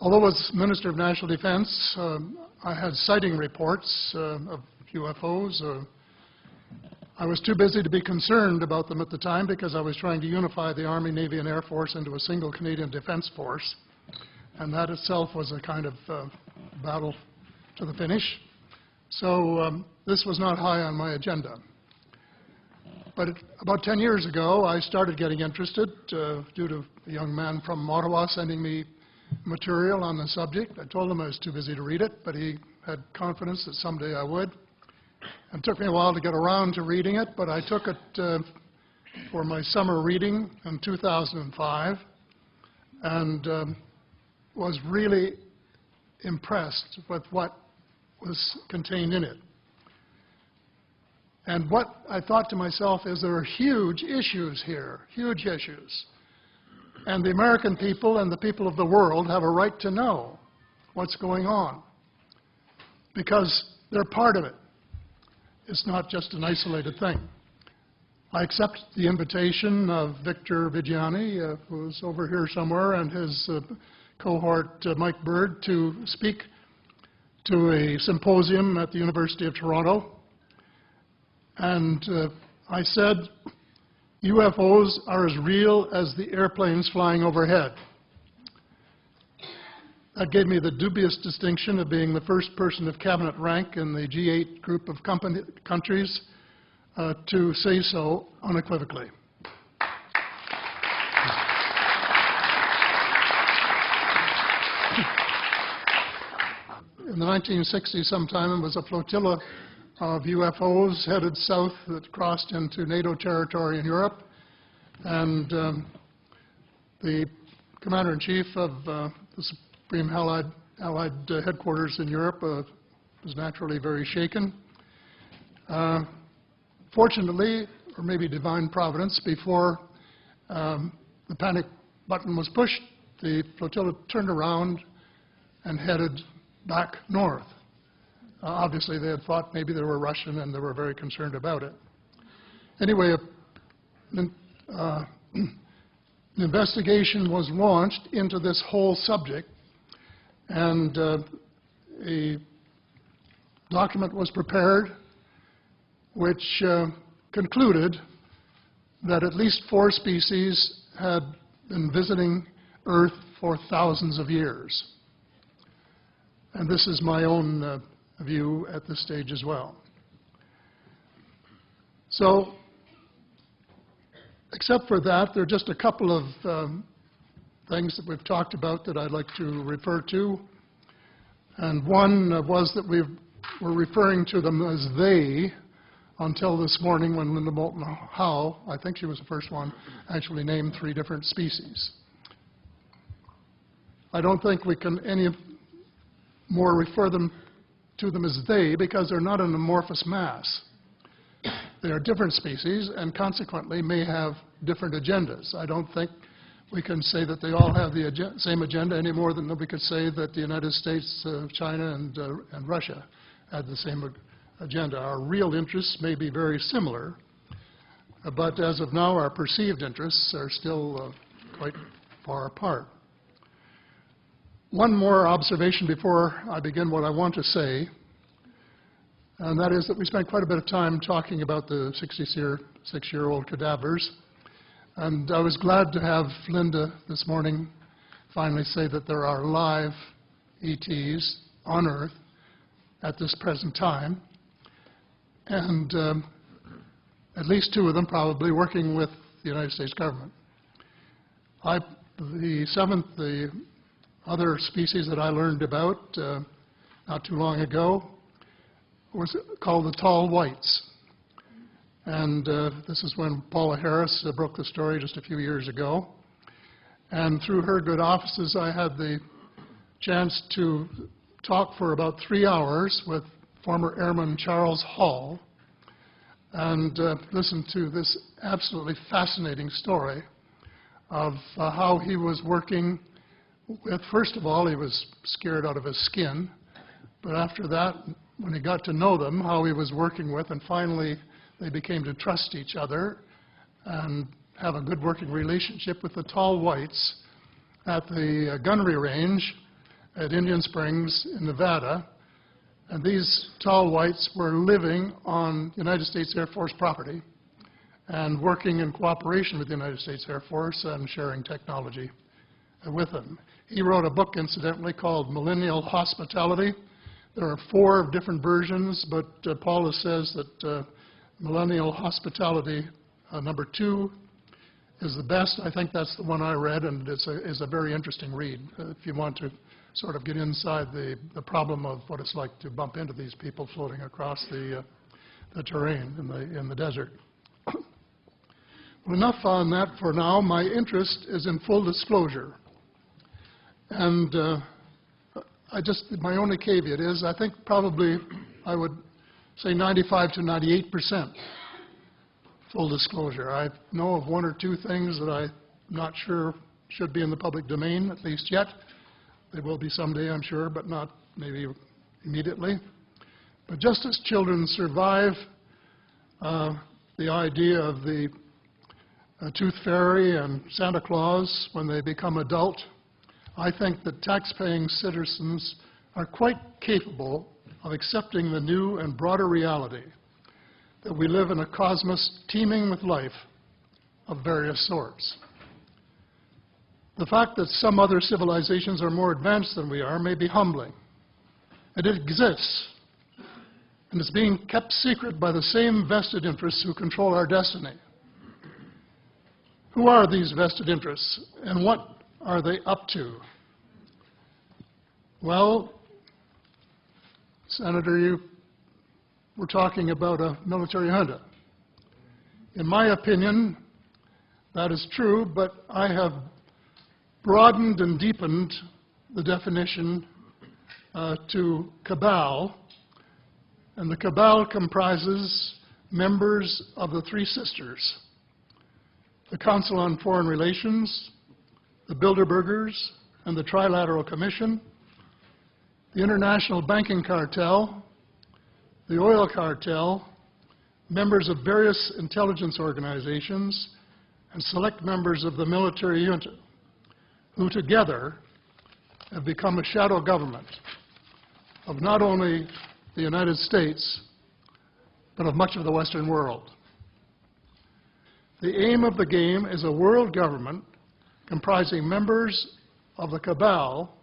Although as Minister of National Defense, I had sighting reports of UFOs. I was too busy to be concerned about them at the time because I was trying to unify the Army, Navy, and Air Force into a single Canadian Defence Force. And that itself was a kind of battle to the finish. So this was not high on my agenda. But about 10 years ago, I started getting interested due to a young man from Ottawa sending me material on the subject. I told him I was too busy to read it, but he had confidence that someday I would. It took me a while to get around to reading it, but I took it for my summer reading in 2005 and was really impressed with what was contained in it. And what I thought to myself is there are huge issues here, huge issues. And the American people and the people of the world have a right to know what's going on because they're part of it. It's not just an isolated thing. I accept the invitation of Victor Viggiani, who's over here somewhere, and his cohort, Mike Bird, to speak to a symposium at the University of Toronto. And I said, UFOs are as real as the airplanes flying overhead. That gave me the dubious distinction of being the first person of cabinet rank in the G8 group of countries to say so unequivocally. In the 1960s sometime, it was a flotilla of UFOs headed south that crossed into NATO territory in Europe. And the Commander-in-Chief of the Supreme Allied Headquarters in Europe was naturally very shaken. Fortunately, or maybe divine providence, before the panic button was pushed, the flotilla turned around and headed back north. Obviously, they had thought maybe they were Russian, and they were very concerned about it. Anyway, an investigation was launched into this whole subject, and a document was prepared which concluded that at least 4 species had been visiting Earth for thousands of years. And this is my own view at this stage as well. So, except for that, there are just a couple of things that we've talked about that I'd like to refer to. And one was that we were referring to them as they until this morning when Linda Moulton Howe, I think she was the first one, actually named 3 different species. I don't think we can any more refer to them as they because they're not an amorphous mass. They are different species and consequently may have different agendas. I don't think we can say that they all have the same agenda any more than we could say that the United States, China, and Russia had the same agenda. Our real interests may be very similar, but as of now, our perceived interests are still quite far apart. One more observation before I begin what I want to say, and that is that we spent quite a bit of time talking about the 66-year-old cadavers. And I was glad to have Linda this morning finally say that there are live ETs on Earth at this present time, and at least 2 of them probably working with the United States government. The other species that I learned about not too long ago was called the tall whites. And this is when Paula Harris broke the story just a few years ago. And through her good offices, I had the chance to talk for about 3 hours with former Airman Charles Hall and listen to this absolutely fascinating story of how he was working with, first of all, he was scared out of his skin, but after that, when he got to know them, how he was working with, and finally they became to trust each other and have a good working relationship with the tall whites at the gunnery range at Indian Springs in Nevada, and these tall whites were living on United States Air Force property and working in cooperation with the United States Air Force and sharing technology with them. He wrote a book, incidentally, called Millennial Hospitality. There are 4 different versions, but Paula says that Millennial Hospitality number 2 is the best. I think that's the one I read, and it's a very interesting read if you want to sort of get inside the problem of what it's like to bump into these people floating across the terrain in the desert. Well, enough on that for now. My interest is in full disclosure. And my only caveat is I think probably I would say 95 to 98% full disclosure. I know of 1 or 2 things that I'm not sure should be in the public domain, at least yet. They will be someday, I'm sure, but not maybe immediately. But just as children survive the idea of the Tooth Fairy and Santa Claus when they become adult, I think that tax-paying citizens are quite capable of accepting the new and broader reality that we live in a cosmos teeming with life of various sorts. The fact that some other civilizations are more advanced than we are may be humbling. It exists, and it's being kept secret by the same vested interests who control our destiny. Who are these vested interests, and what are they up to? Well, Senator, you were talking about a military junta. In my opinion, that is true, but I have broadened and deepened the definition to cabal, and the cabal comprises members of the 3 sisters: the Council on Foreign Relations, the Bilderbergers, and the Trilateral Commission, the International Banking Cartel, the Oil Cartel, members of various intelligence organizations, and select members of the military junta, who together have become a shadow government of not only the United States, but of much of the Western world. The aim of the game is a world government comprising members of the cabal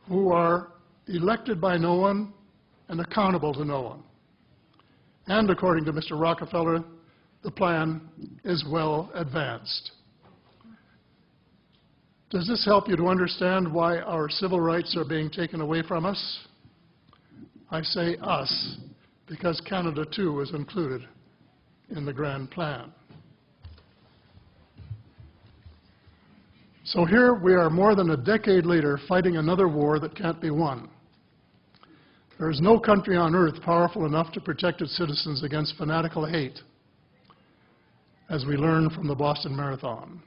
who are elected by no one and accountable to no one. And according to Mr. Rockefeller, the plan is well advanced. Does this help you to understand why our civil rights are being taken away from us? I say us, because Canada too is included in the grand plan. So here we are more than a decade later fighting another war that can't be won. There is no country on earth powerful enough to protect its citizens against fanatical hate, as we learned from the Boston Marathon.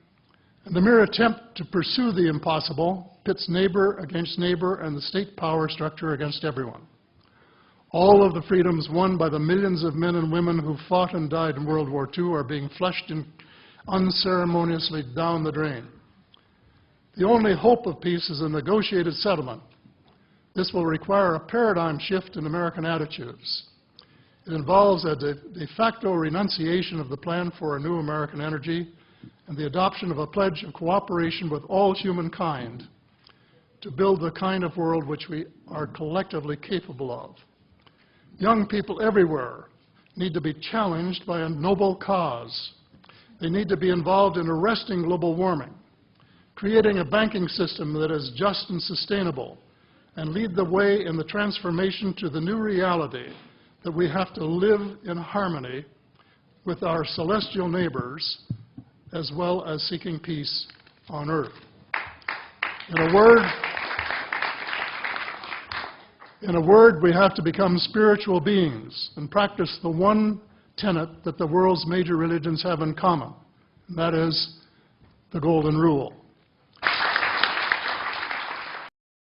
And the mere attempt to pursue the impossible pits neighbor against neighbor and the state power structure against everyone. All of the freedoms won by the millions of men and women who fought and died in World War II are being flushed unceremoniously down the drain. The only hope of peace is a negotiated settlement. This will require a paradigm shift in American attitudes. It involves a de facto renunciation of the plan for a new American energy and the adoption of a pledge of cooperation with all humankind to build the kind of world which we are collectively capable of. Young people everywhere need to be challenged by a noble cause. They need to be involved in arresting global warming, creating a banking system that is just and sustainable, and lead the way in the transformation to the new reality that we have to live in harmony with our celestial neighbors, as well as seeking peace on earth. In a word, we have to become spiritual beings and practice the one tenet that the world's major religions have in common, and that is the Golden Rule.